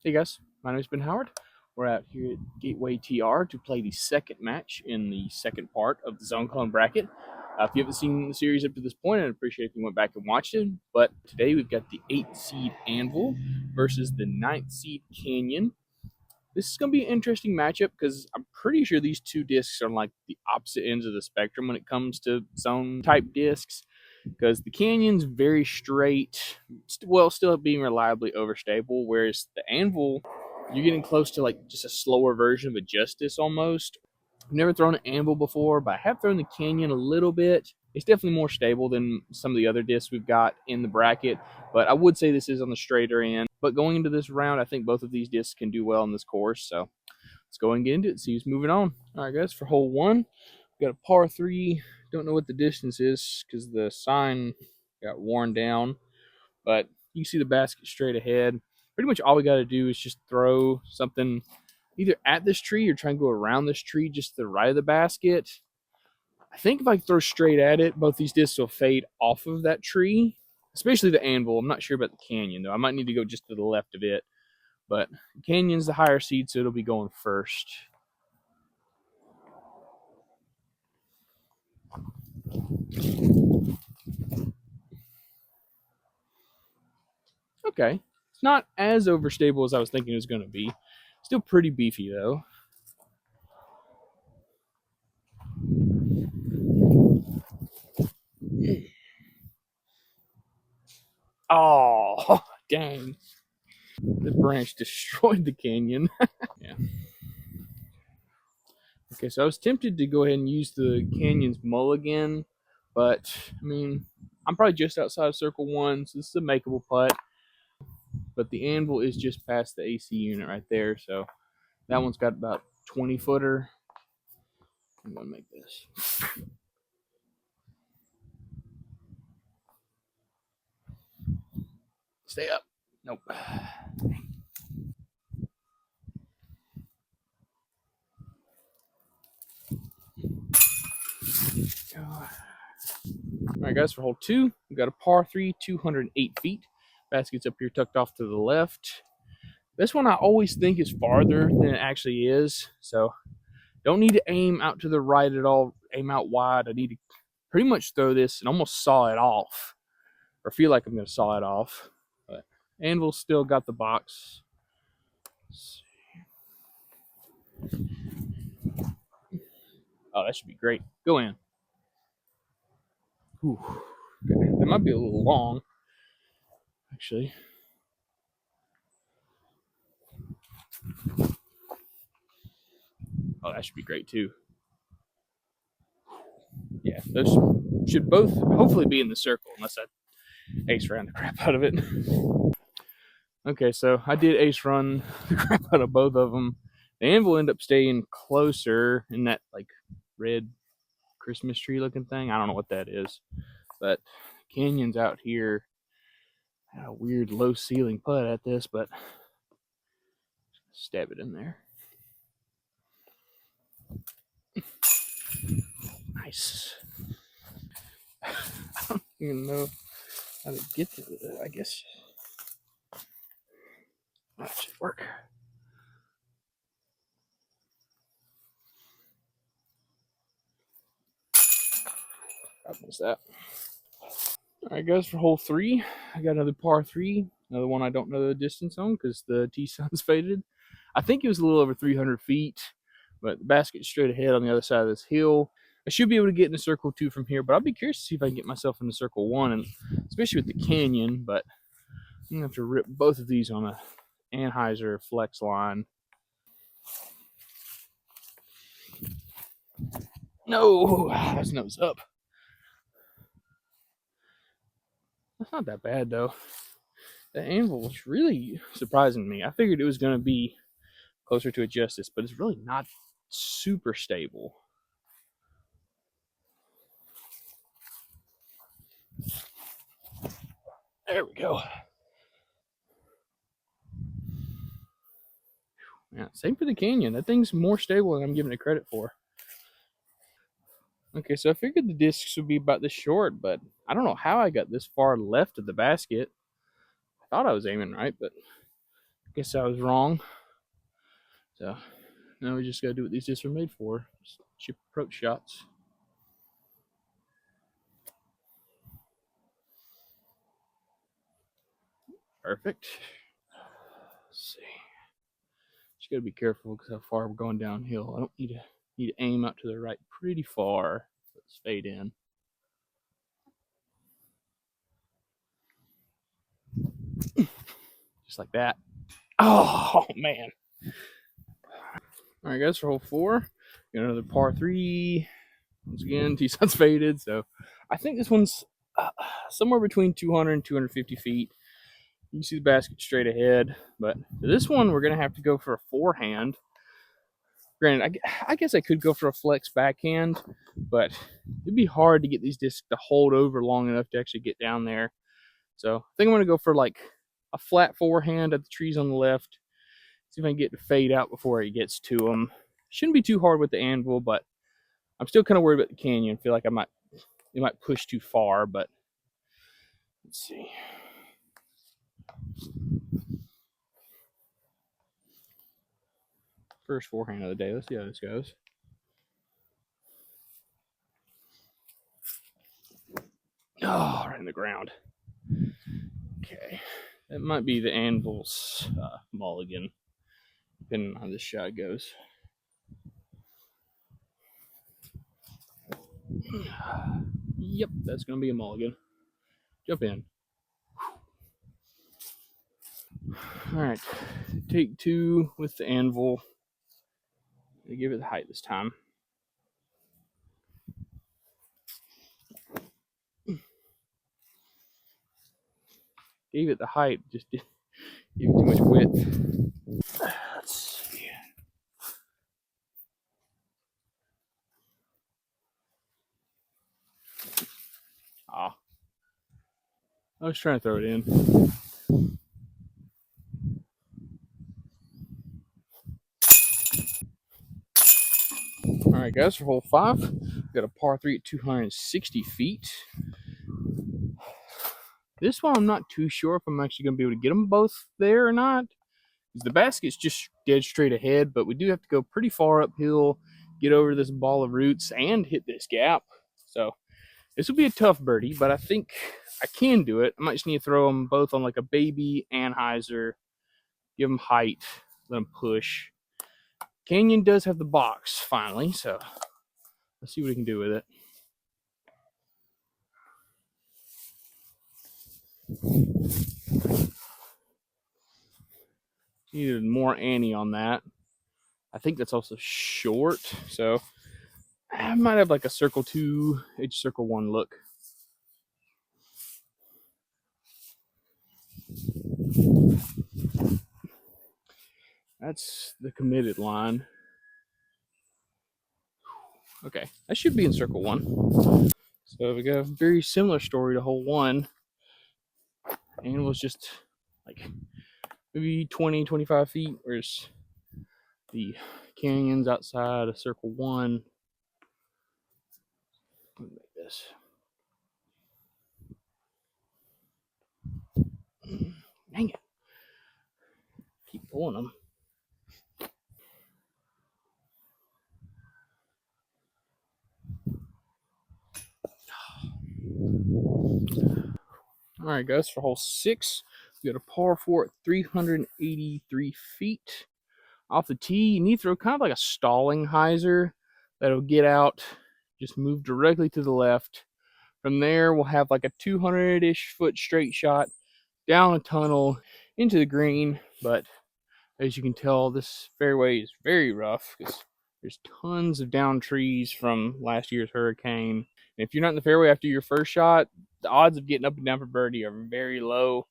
Hey guys, my name is Ben Howard. We're out here at Gateway TR to play the second match in the second part of the Zone Clone bracket. If you haven't seen the series up to this point, I'd appreciate if you went back and watched it. But today we've got the 8th seed Anvil versus the 9th seed Canyon. This is going to be an interesting matchup because I'm pretty sure these two discs are on like the opposite ends of the spectrum when it comes to zone type discs. Because the Canyon's very straight, still being reliably overstable, whereas the Anvil, you're getting close to like just a slower version of a Justice almost. I've never thrown an Anvil before, but I have thrown the Canyon a little bit. It's definitely more stable than some of the other discs we've got in the bracket, but I would say this is on the straighter end. But going into this round, I think both of these discs can do well in this course, so let's go and get into it, see who's moving on. All right, guys, for hole one, we've got a par three. Don't know what the distance is because the sign got worn down, but you see the basket straight ahead. Pretty much all we got to do is just throw something either at this tree or try and go around this tree just to the right of the basket. I think if I throw straight at it, both these discs will fade off of that tree, especially the Anvil. I'm not sure about the Canyon, though. I might need to go just to the left of it. But Canyon's the higher seed, so it'll be going first. Okay. It's not as overstable as I was thinking it was going to be. Still pretty beefy, though. Oh, dang. The branch destroyed the Canyon. Yeah. Okay, so I was tempted to go ahead and use the Canyon's mulligan, but, I mean, I'm probably just outside of circle one, so this is a makeable putt. But the Anvil is just past the AC unit right there, so that one's got about 20 footer. I'm going to make this. Stay up. Nope. All right, guys, for hole two, we got a par three, 208 feet. Basket's up here tucked off to the left. This one I always think is farther than it actually is, so don't need to aim out to the right at all, aim out wide. I need to pretty much throw this and almost saw it off, or feel like I'm going to saw it off. But Anvil's still got the box. Oh, that should be great. Go in. Whew. Okay. That might be a little long, actually. Oh, that should be great too. Yeah, those should both hopefully be in the circle, unless I ace ran the crap out of it. Okay, so I did ace run the crap out of both of them. The Anvil ended up staying closer in that like red Christmas tree looking thing. I don't know what that is, but Canyon's out here. Had a weird low ceiling putt at this, but stab it in there. Nice. I don't even know how to get to it. I guess that should work. How was that? All right, guys, for hole three, I got another par three. Another one I don't know the distance on because the tee sun's faded. I think it was a little over 300 feet, but the basket's straight ahead on the other side of this hill. I should be able to get into circle two from here, but I'll be curious to see if I can get myself into circle one, and especially with the Canyon. But I'm gonna have to rip both of these on a Anheuser flex line. No, that's nose up. That's not that bad though. The Anvil was really surprising me. I figured it was gonna be closer to a Justice, but it's really not super stable. There we go. Yeah, same for the Canyon. That thing's more stable than I'm giving it credit for. Okay, so I figured the discs would be about this short, but I don't know how I got this far left of the basket. I thought I was aiming right, but Guess I was wrong. So now we just gotta do what these discs are made for. Just chip approach shots. Perfect. Let's see. Just gotta be careful because how far we're going downhill. I don't need to aim out to the right pretty far. Let's fade in. Just like that. Oh man. All right, guys, for hole 4, got another par 3. Once again, tee shots faded. So I think this one's somewhere between 200 and 250 feet. You can see the basket straight ahead. But for this one, we're going to have to go for a forehand. Granted, I guess I could go for a flex backhand, but it'd be hard to get these discs to hold over long enough to actually get down there. So I think I'm going to go for like a flat forehand at the trees on the left. See if I can get to fade out before it gets to them. Shouldn't be too hard with the Anvil, but I'm still kind of worried about the canyon. I feel like it might push too far, but let's see. First forehand of the day. Let's see how this goes. Oh, right in the ground. Okay. That might be the Anvil's mulligan, depending on how this shot goes. Yep, that's going to be a mulligan. Jump in. All right. Take 2 with the Anvil. I give it the height this time. Gave it the height, just gave it too much width. Let's see. Ah, I was trying to throw it in. All right, guys, for hole 5, we've got a par 3 at 260 feet. This one, I'm not too sure if I'm actually going to be able to get them both there or not. Because the basket's just dead straight ahead, but we do have to go pretty far uphill, get over this ball of roots, and hit this gap. So this will be a tough birdie, but I think I can do it. I might just need to throw them both on like a baby anhyzer, give them height, let them push. Canyon does have the box finally, so let's see what we can do with it. Needed more Annie on that. I think that's also short, so I might have like a circle 2, edge circle 1 look. That's the committed line. Okay, that should be in circle 1. So we got a very similar story to hole 1. And it was just like maybe 20, 25 feet, whereas the canyon's outside of circle 1. Let me make this. Dang it. Keep pulling them. All right, guys, for hole 6, we got a par 4 at 383 feet. Off the tee, you need to throw kind of like a stalling hyzer that'll get out, just move directly to the left. From there, we'll have like a 200-ish foot straight shot down a tunnel into the green. But as you can tell, this fairway is very rough because there's tons of down trees from last year's hurricane. And if you're not in the fairway after your first shot, the odds of getting up and down for birdie are very low.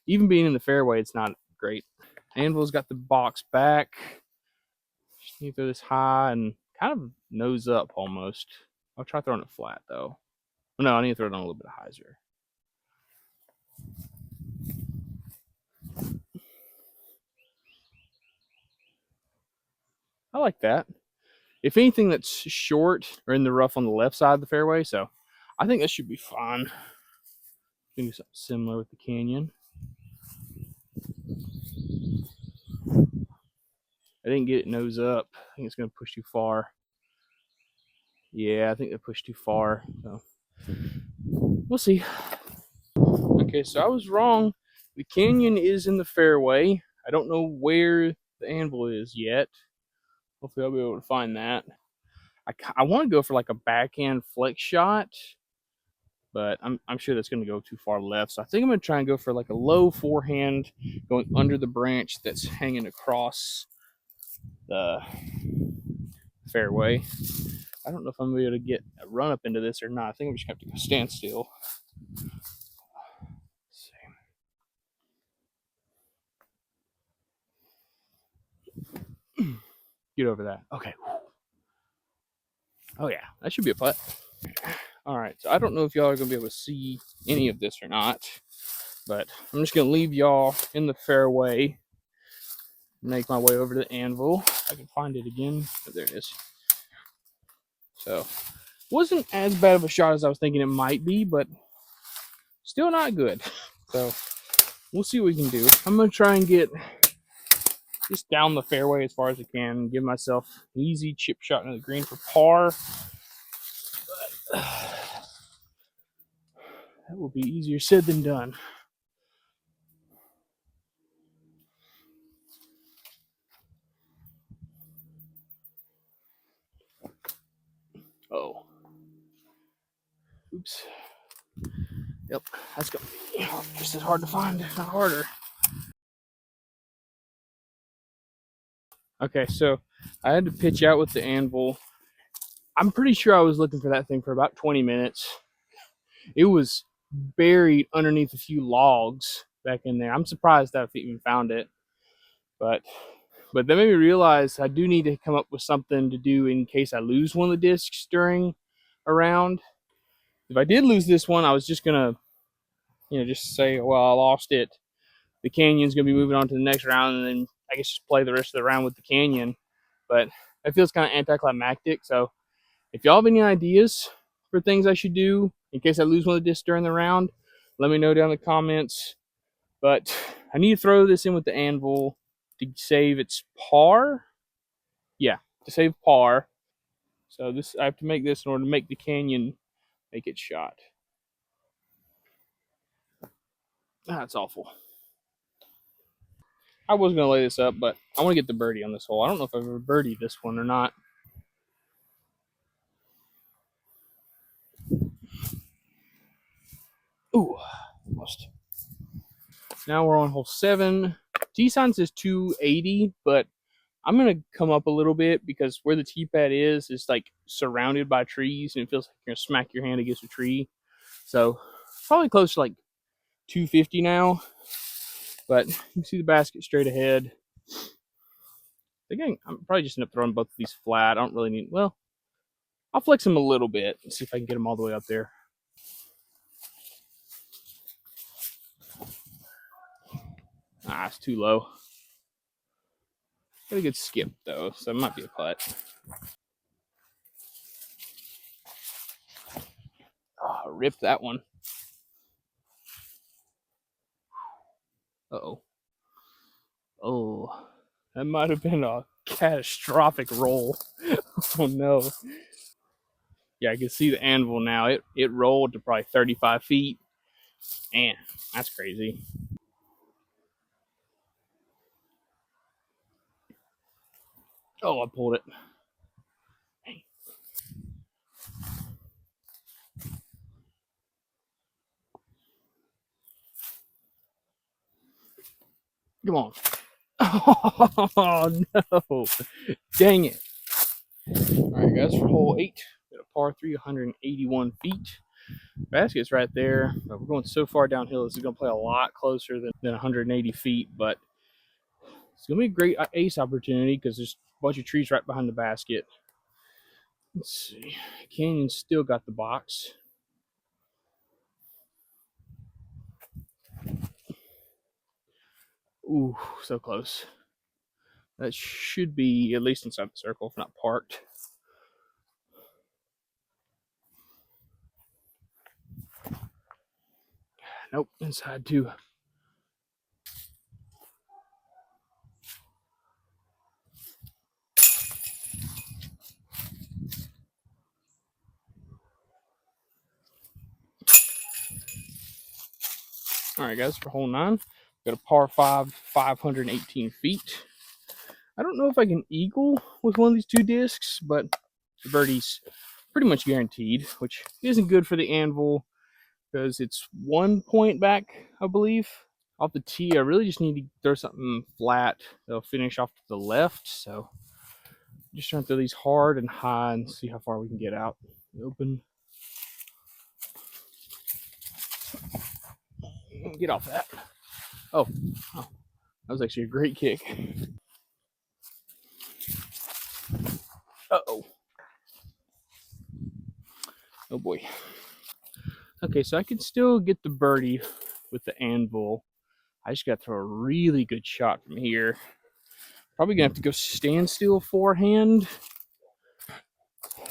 Even being in the fairway, it's not great. Anvil's got the box back. Just need to throw this high and kind of nose up almost. I'll try throwing it flat though. No, I need to throw it on a little bit of hyzer. I like that. If anything, that's short or in the rough on the left side of the fairway, so I think that should be fine. Do something similar with the canyon. I didn't get it nose up. I think it's going to push too far. Yeah, I think they pushed too far. So we'll see. Okay, so I was wrong. The canyon is in the fairway. I don't know where the anvil is yet. Hopefully I'll be able to find that. I want to go for like a backhand flex shot, but I'm sure that's going to go too far left. So I think I'm going to try and go for like a low forehand going under the branch that's hanging across the fairway. I don't know if I'm going to be able to get a run up into this or not. I think I'm just going to have to go stand still. Get over that. Okay. Oh, yeah. That should be a putt. All right. So I don't know if y'all are going to be able to see any of this or not, but I'm just going to leave y'all in the fairway, make my way over to the anvil. I can find it again. Oh, there it is. So wasn't as bad of a shot as I was thinking it might be, but still not good. So we'll see what we can do. I'm going to try and get just down the fairway as far as I can, give myself an easy chip shot into the green for par. But, that will be easier said than done. Oh. Oops. Yep, that's going to be just as hard to find, if not harder. Okay, so I had to pitch out with the anvil. I'm pretty sure I was looking for that thing for about 20 minutes. It was buried underneath a few logs back in there. I'm surprised that I even found it. But that made me realize I do need to come up with something to do in case I lose one of the discs during a round. If I did lose this one, I was just gonna, just say, well, I lost it. The canyon's gonna be moving on to the next round, and then I guess just play the rest of the round with the canyon. But that feels kind of anticlimactic. So if y'all have any ideas for things I should do in case I lose one of the discs during the round, let me know down in the comments. But I need to throw this in with the anvil to save its par. Yeah, to save par. So this, I have to make this in order to make the canyon make its shot. That's awful. I was going to lay this up, but I want to get the birdie on this hole. I don't know if I've ever birdied this one or not. Ooh, almost. Now we're on hole 7. Tee sign says 280, but I'm going to come up a little bit because where the tee pad is like surrounded by trees, and it feels like you're going to smack your hand against a tree. So probably close to like 250 now. But you can see the basket straight ahead. Again, I'm probably just end up throwing both of these flat. I don't really need, well, I'll flex them a little bit and see if I can get them all the way up there. Ah, it's too low. Got a good skip though, so it might be a putt. Oh, ripped that one. Uh-oh. Oh, that might have been a catastrophic roll. Oh no. Yeah, I can see the anvil now. It rolled to probably 35 feet. Man, that's crazy. Oh, I pulled it. Come on. Oh, no. Dang it. All right, guys, for hole 8, got a par 3, 181 feet. Basket's right there, but we're going so far downhill, this is going to play a lot closer than 180 feet, but it's going to be a great ace opportunity because there's a bunch of trees right behind the basket. Let's see. Canyon's still got the box. Ooh, so close. That should be at least inside the circle, if not parked. Nope, inside too. All right, guys, for hole 9, got a par 5, 518 feet. I don't know if I can eagle with one of these 2 discs, but the birdie's pretty much guaranteed, which isn't good for the Anvil because it's 1 point back, I believe, off the tee. I really just need to throw something flat that'll finish off to the left. So just trying to throw these hard and high and see how far we can get out. Open. Get off that. Oh, that was actually a great kick. Uh-oh. Oh boy. Okay, so I can still get the birdie with the Anvil. I just got to throw a really good shot from here. Probably gonna have to go standstill forehand.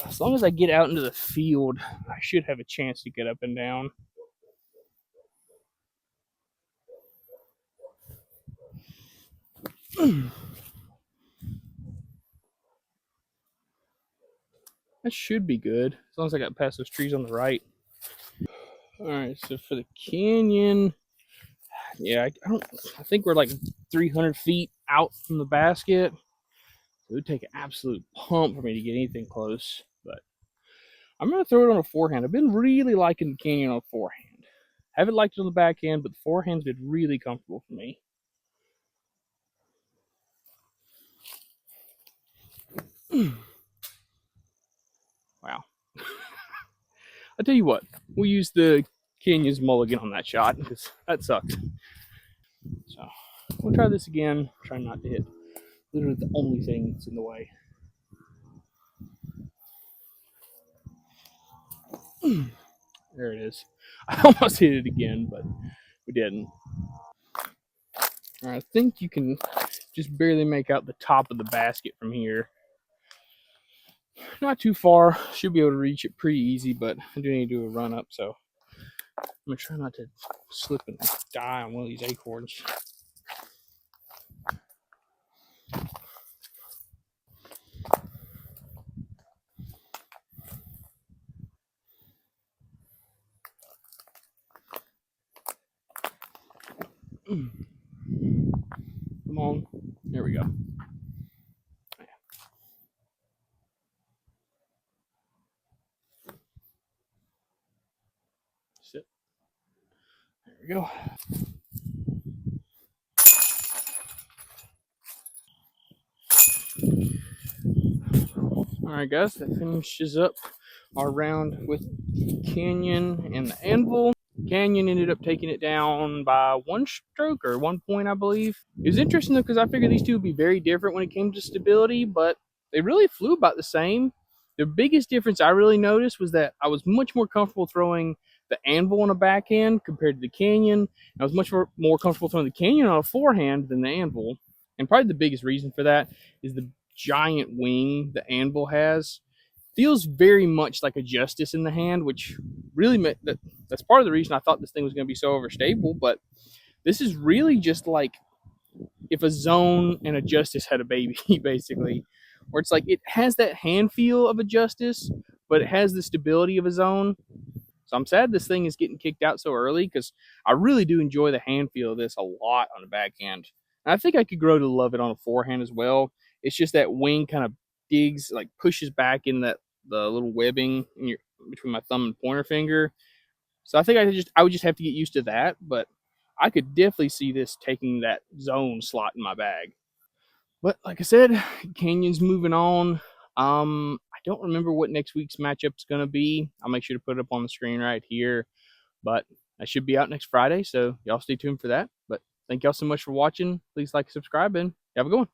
As long as I get out into the field, I should have a chance to get up and down. That should be good, as long as I got past those trees on the right. All right, so for the canyon, yeah, I think we're like 300 feet out from the basket. It would take an absolute pump for me to get anything close, but I'm gonna throw it on a forehand. I've been really liking the canyon on a forehand. Haven't liked it on the backhand, but the forehand's been really comfortable for me. Wow. I'll tell you what, we'll use the Canyon's mulligan on that shot because that sucked. So we'll try this again. Try not to hit literally the only thing that's in the way. There it is. I almost hit it again, but we didn't. All right, I think you can just barely make out the top of the basket from here. Not too far. Should be able to reach it pretty easy, but I do need to do a run up, so I'm gonna try not to slip and die on one of these acorns. Come on. There we go. Sit. There we go. All right, guys, that finishes up our round with Canyon and the Anvil. Canyon ended up taking it down by 1 stroke or 1 point, I believe. It was interesting though because I figured these two would be very different when it came to stability, but they really flew about the same. The biggest difference I really noticed was that I was much more comfortable throwing the Anvil on a backhand compared to the Canyon. I was much more comfortable throwing the Canyon on a forehand than the Anvil. And probably the biggest reason for that is the giant wing the Anvil has. Feels very much like a Justice in the hand, which really meant that's part of the reason I thought this thing was going to be so overstable. But this is really just like if a Zone and a Justice had a baby, basically, where it's like it has that hand feel of a Justice, but it has the stability of a Zone. So I'm sad this thing is getting kicked out so early because I really do enjoy the hand feel of this a lot on the backhand. And I think I could grow to love it on a forehand as well. It's just that wing kind of digs, like pushes back in the little webbing in between my thumb and pointer finger. So I think I would just have to get used to that. But I could definitely see this taking that Zone slot in my bag. But like I said, Canyon's moving on. I don't remember what next week's matchup is going to be. I'll make sure to put it up on the screen right here. But I should be out next Friday, so y'all stay tuned for that. But thank y'all so much for watching. Please like, subscribe, and have a good one.